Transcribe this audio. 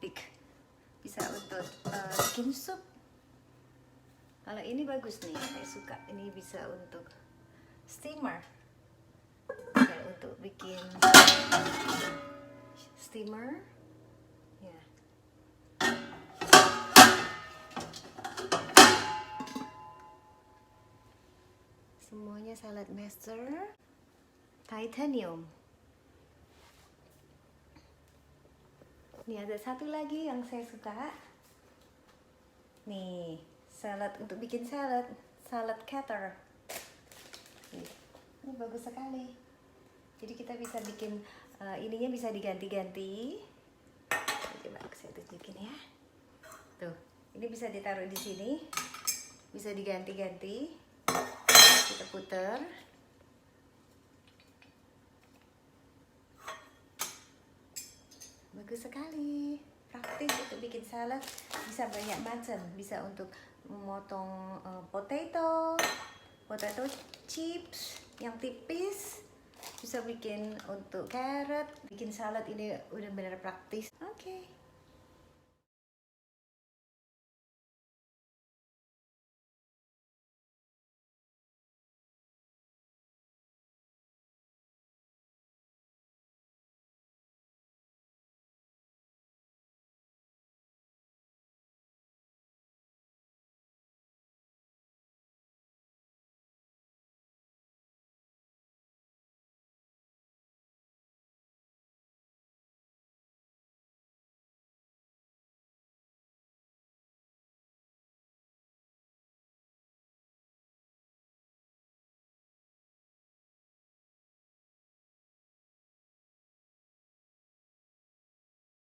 big. Bisa untuk bikin sup. Kalau ini bagus nih, saya suka. Ini bisa untuk steamer. Dan untuk bikin steamer, ya. Semuanya Saladmaster titanium. Ini ada satu lagi yang saya suka. Nih, salad untuk bikin salad cutter. Ini bagus sekali. Jadi kita bisa bikin ininya bisa diganti-ganti. Coba saya tunjukin ya. Tuh, ini bisa ditaruh di sini. Bisa diganti-ganti. Kita putar. Bagus sekali, praktis untuk bikin salad. Bisa banyak macam, bisa untuk memotong potato chips yang tipis, bisa bikin untuk carrot. Bikin salad ini udah benar praktis. Oke.